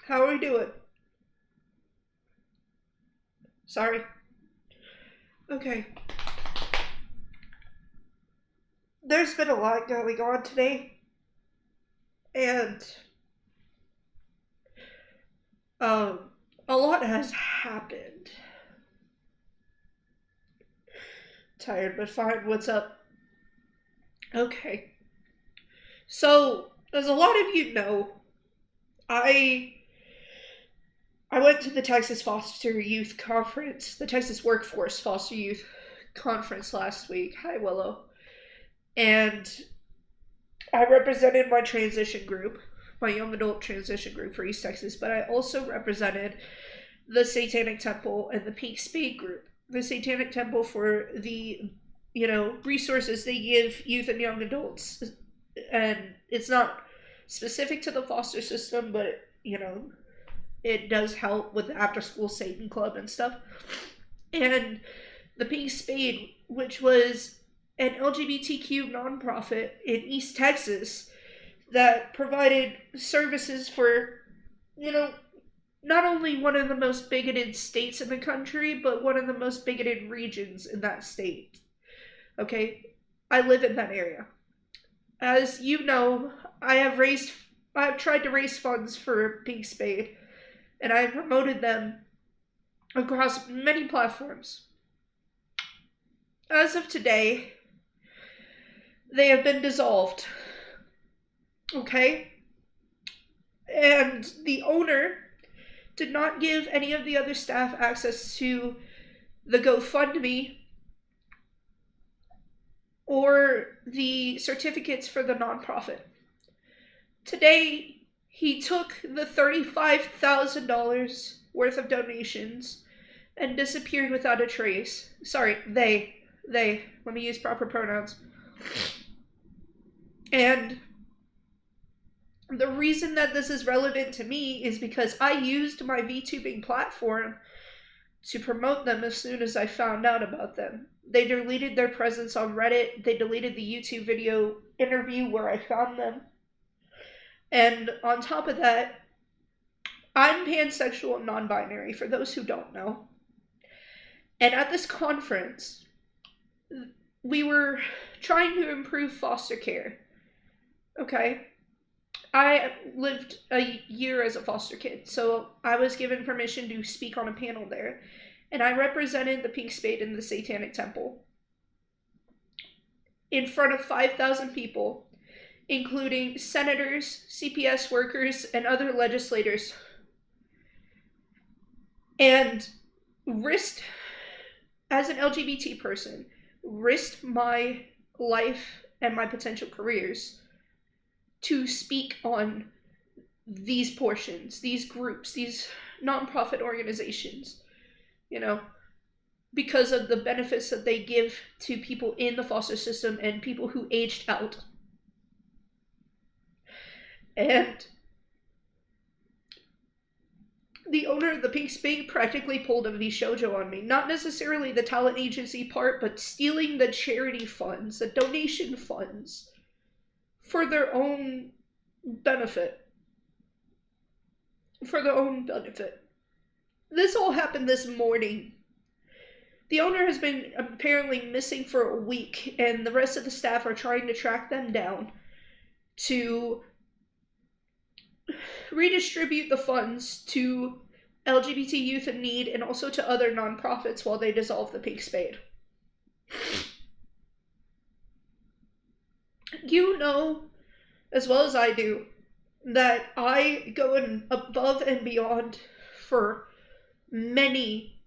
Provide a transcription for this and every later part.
How are we doing? Sorry. Okay. There's been a lot going on today, and um, a lot has happened. Tired, but fine. What's up? Okay. So, as a lot of you know, I I went to the Texas Foster Youth Conference, the Texas Workforce Foster Youth Conference last week. Hi, Willow. And I represented my transition group, my young adult transition group for East Texas, but I also represented the Satanic Temple and the Pink Spade Group. The Satanic Temple for the, resources they give youth and young adults. And it's not specific to the foster system, but, it does help with the after school Satan Club and stuff. And the Pink Spade, which was an LGBTQ nonprofit in East Texas that provided services for, not only one of the most bigoted states in the country, but one of the most bigoted regions in that state. Okay? I live in that area. As you know, I've tried to raise funds for Pink Spade, and I have promoted them across many platforms. As of today, they have been dissolved. Okay? And the owner did not give any of the other staff access to the GoFundMe or the certificates for the nonprofit. Today, he took the $35,000 worth of donations and disappeared without a trace. Sorry, they. Let me use proper pronouns. And the reason that this is relevant to me is because I used my VTubing platform to promote them as soon as I found out about them. They deleted their presence on Reddit. They deleted the YouTube video interview where I found them. And on top of that, I'm pansexual and non-binary, for those who don't know. And at this conference, we were trying to improve foster care. Okay? I lived a year as a foster kid, so I was given permission to speak on a panel there. And I represented the Pink Spade and the Satanic Temple in front of 5,000 people, including senators, CPS workers, and other legislators. And risked, as an LGBT person, risked my life and my potential careers to speak on these portions, these groups, these nonprofit organizations, because of the benefits that they give to people in the foster system and people who aged out. And the owner of the Pink Spade practically pulled a V-Shoujo on me. Not necessarily the talent agency part, but stealing the charity funds, the donation funds, for their own benefit. This all happened this morning. The owner has been apparently missing for a week, and the rest of the staff are trying to track them down to redistribute the funds to LGBT youth in need and also to other nonprofits while they dissolve the Pink Spade. You know, as well as I do, that I go above and beyond for many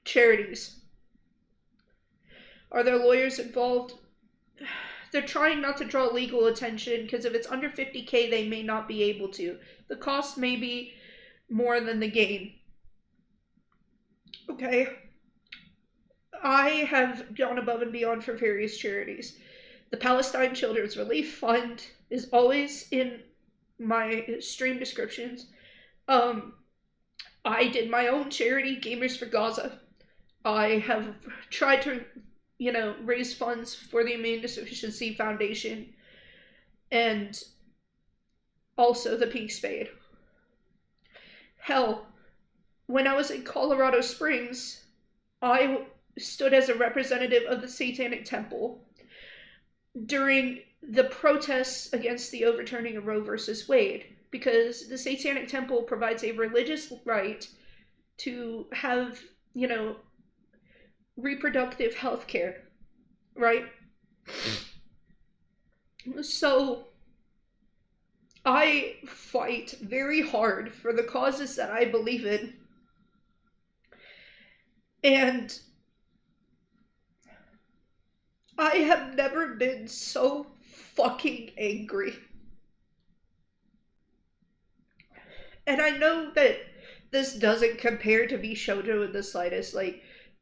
charities. Are there lawyers involved? They're trying not to draw legal attention because if it's under $50K, they may not be able to. The cost may be more than the gain. Okay? I have gone above and beyond for various charities. The Palestine Children's Relief Fund is always in my stream descriptions. I did my own charity, Gamers for Gaza. I have tried to, raise funds for the Immune Deficiency Foundation and also the Pink Spade. Hell, when I was in Colorado Springs, I stood as a representative of the Satanic Temple during the protests against the overturning of Roe versus Wade, because the Satanic Temple provides a religious right to have, reproductive health care, right? So I fight very hard for the causes that I believe in. And I have never been so fucking angry. And I know that this doesn't compare to Bishojo in the slightest,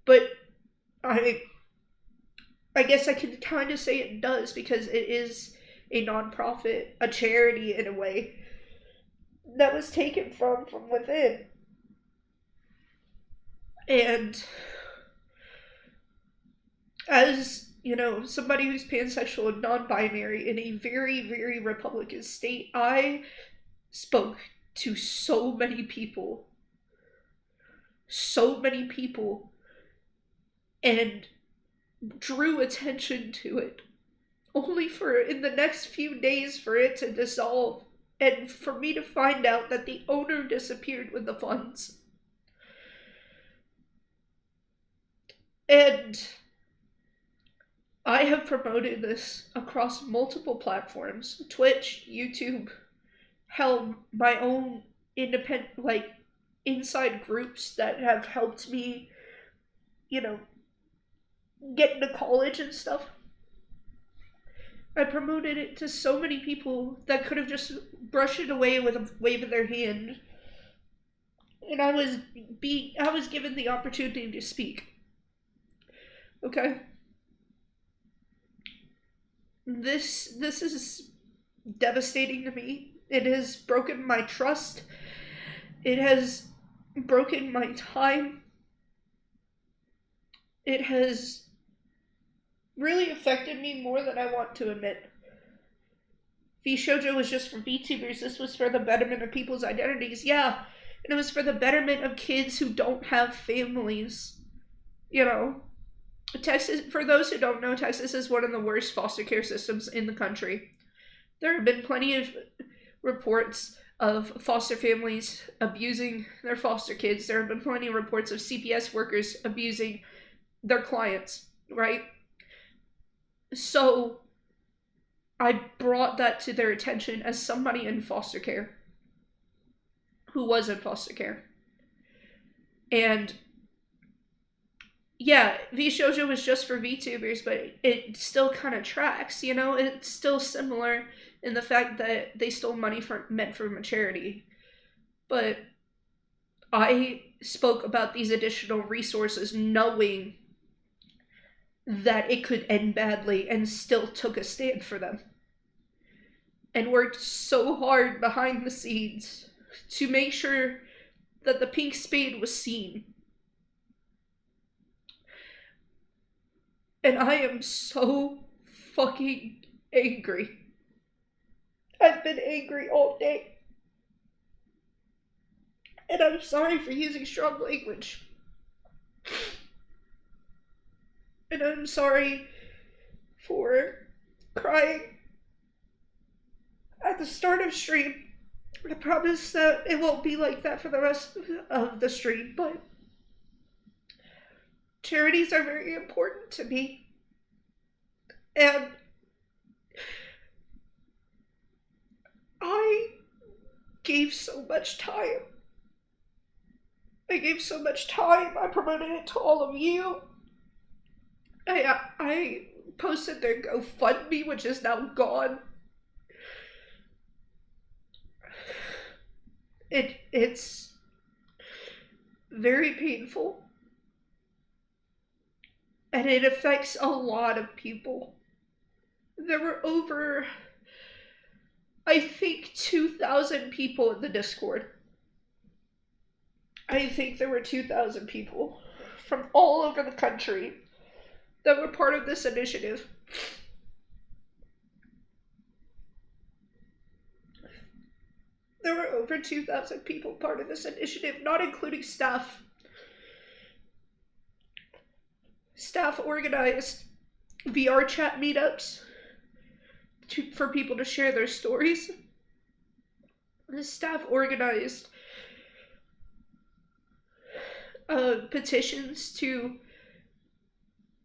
but I I guess I can kind of say it does, because it is a nonprofit, a charity in a way, that was taken from within. And as, somebody who's pansexual and non-binary in a very, very Republican state, I spoke to so many people, and drew attention to it, only for in the next few days for it to dissolve, and for me to find out that the owner disappeared with the funds. And I have promoted this across multiple platforms: Twitch, YouTube, hell, my own independent, inside groups that have helped me, get into college and stuff. I promoted it to so many people that could have just brushed it away with a wave of their hand. And I was given the opportunity to speak. Okay? This is devastating to me. It has broken my trust. It has broken my time. It has really affected me more than I want to admit. Shoujo was just for VTubers. This was for the betterment of people's identities. Yeah, and it was for the betterment of kids who don't have families. Texas, for those who don't know, Texas is one of the worst foster care systems in the country. There have been plenty of reports of foster families abusing their foster kids. There have been plenty of reports of CPS workers abusing their clients, right? So I brought that to their attention as somebody in foster care, who was in foster care. And yeah, VShojo was just for VTubers, but it still kind of tracks, It's still similar in the fact that they stole money meant for a charity. But I spoke about these additional resources knowing that it could end badly, and still took a stand for them. And worked so hard behind the scenes to make sure that the Pink Spade was seen. And I am so fucking angry. I've been angry all day. And I'm sorry for using strong language. And I'm sorry for crying at the start of stream. I promise that it won't be like that for the rest of the stream, but charities are very important to me. And I gave so much time. I promoted it to all of you. I posted their GoFundMe, which is now gone. It's very painful. And it affects a lot of people. There were over, I think, 2,000 people in the Discord. I think there were 2,000 people from all over the country that were part of this initiative. There were over 2,000 people part of this initiative, not including staff. Staff organized VR chat meetups for people to share their stories. The staff organized petitions to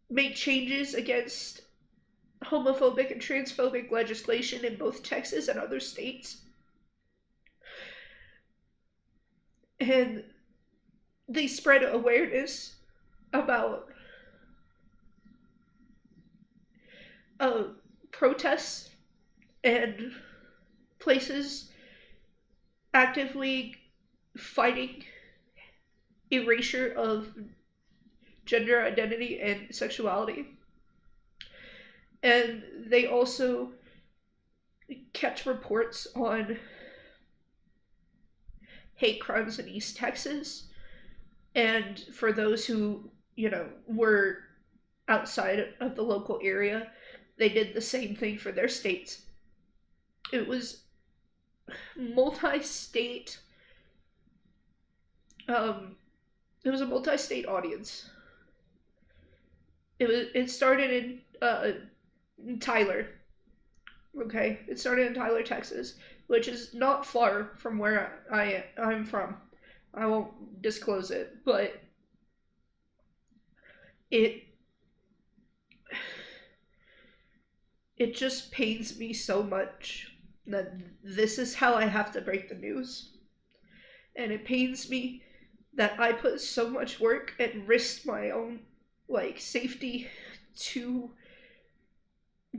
make changes against homophobic and transphobic legislation in both Texas and other states. And they spread awareness about protests and places actively fighting erasure of gender identity and sexuality. And they also kept reports on hate crimes in East Texas. And for those who, were outside of the local area, they did the same thing for their states. It was multi-state. It was a multi-state audience. It started in Tyler. Okay, it started in Tyler, Texas, which is not far from where I'm from. I won't disclose it, but it just pains me so much that this is how I have to break the news. And it pains me that I put so much work and risked my own safety to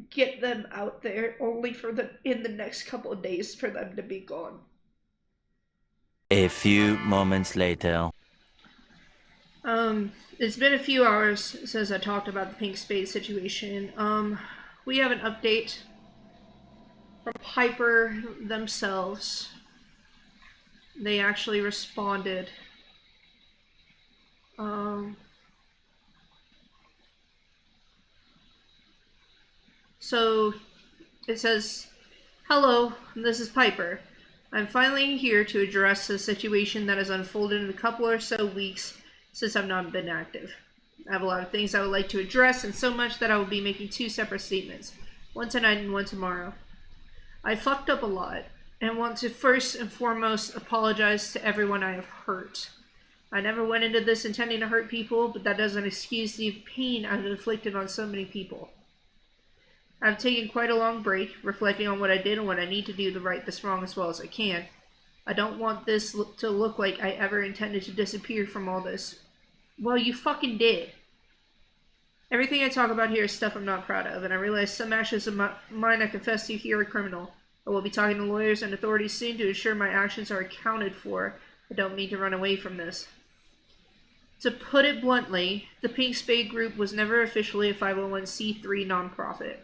get them out there, only for in the next couple of days for them to be gone. A few moments later. It's been a few hours since I talked about the Pink Spade situation. We have an update from Piper themselves. They actually responded. So it says, "Hello, this is Piper. I'm finally here to address the situation that has unfolded in a couple or so weeks since I've not been active. I have a lot of things I would like to address, and so much that I will be making 2 separate statements, one tonight and one tomorrow. I fucked up a lot, and want to first and foremost apologize to everyone I have hurt. I never went into this intending to hurt people, but that doesn't excuse the pain I've inflicted on so many people. I've taken quite a long break, reflecting on what I did and what I need to do to right this wrong as well as I can. I don't want this to look like I ever intended to disappear from all this. Well, you fucking did. Everything I talk about here is stuff I'm not proud of, and I realize some actions of mine I confess to here are criminal. I will be talking to lawyers and authorities soon to ensure my actions are accounted for. I don't mean to run away from this. To put it bluntly, the Pink Spade Group was never officially a 501c3 nonprofit.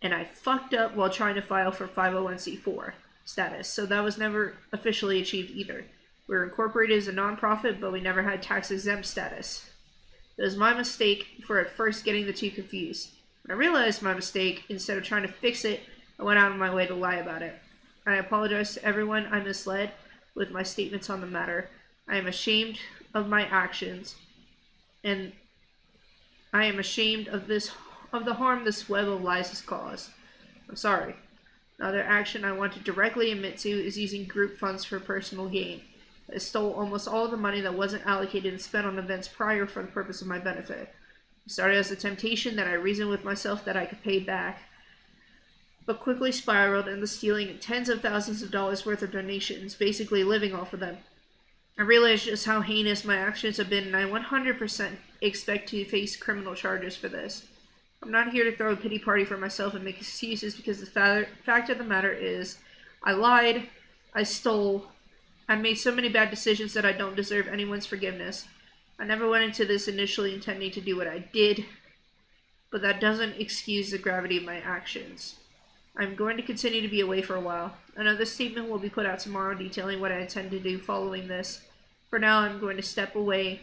And I fucked up while trying to file for 501c4 status, so that was never officially achieved either. We were incorporated as a nonprofit, but we never had tax-exempt status. It was my mistake for at first getting the two confused. When I realized my mistake, instead of trying to fix it, I went out of my way to lie about it. I apologize to everyone I misled with my statements on the matter. I am ashamed of my actions, and I am ashamed of the harm this web of lies has caused. I'm sorry. Another action I want to directly admit to is using group funds for personal gain. I stole almost all of the money that wasn't allocated and spent on events prior for the purpose of my benefit. It started as a temptation that I reasoned with myself that I could pay back, but quickly spiraled into stealing tens of thousands of dollars worth of donations, basically living off of them. I realized just how heinous my actions have been, and I 100% expect to face criminal charges for this. I'm not here to throw a pity party for myself and make excuses, because the fact of the matter is, I lied, I stole, I made so many bad decisions that I don't deserve anyone's forgiveness. I never went into this initially intending to do what I did, but that doesn't excuse the gravity of my actions. I'm going to continue to be away for a while. Another statement will be put out tomorrow detailing what I intend to do following this. For now, I'm going to step away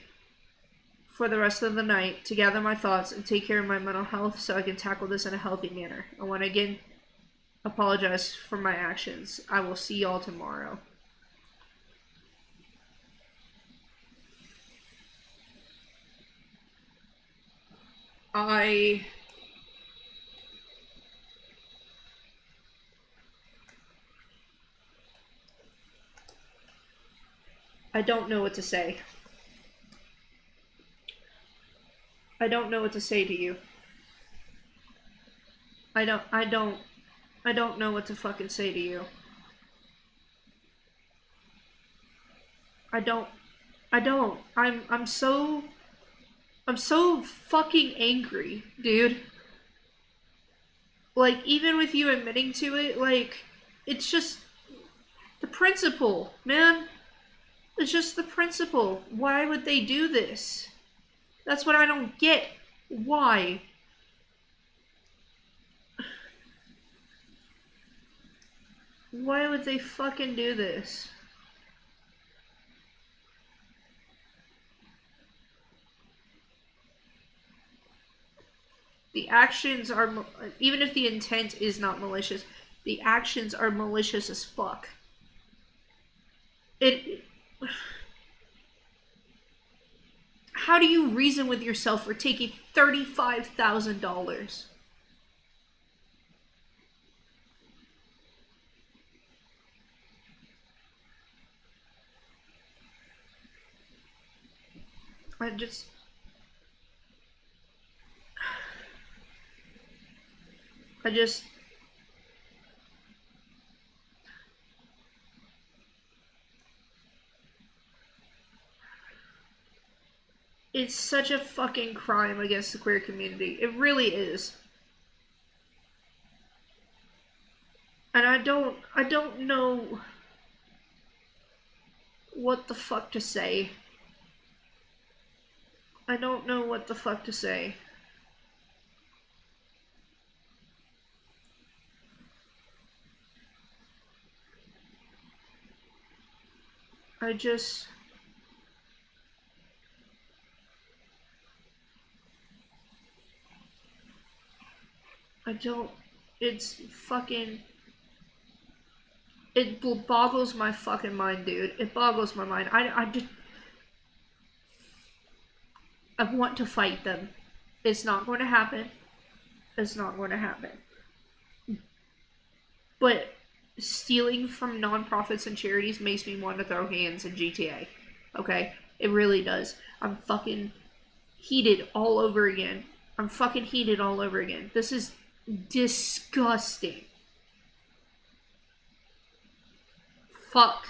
for the rest of the night to gather my thoughts and take care of my mental health so I can tackle this in a healthy manner. I want to again apologize for my actions. I will see y'all tomorrow. I don't know what to say. I don't know what to say to you. I don't know what to fucking say to you. I'm so fucking angry, dude. Like, even with you admitting to it, like, it's just the principle, man. It's just the principle. Why would they do this? That's what I don't get. Why? Why would they fucking do this? The actions are, even if the intent is not malicious, the actions are malicious as fuck. How do you reason with yourself for taking $35,000? I just it's such a fucking crime against the queer community. It really is. And I don't know what the fuck to say. I don't know what the fuck to say. I don't, it's fucking, it boggles my fucking mind, dude. It boggles my mind. I want to fight them. It's not going to happen. It's not going to happen. But stealing from nonprofits and charities makes me want to throw hands in GTA. Okay? It really does. I'm fucking heated all over again. This is disgusting. Fuck.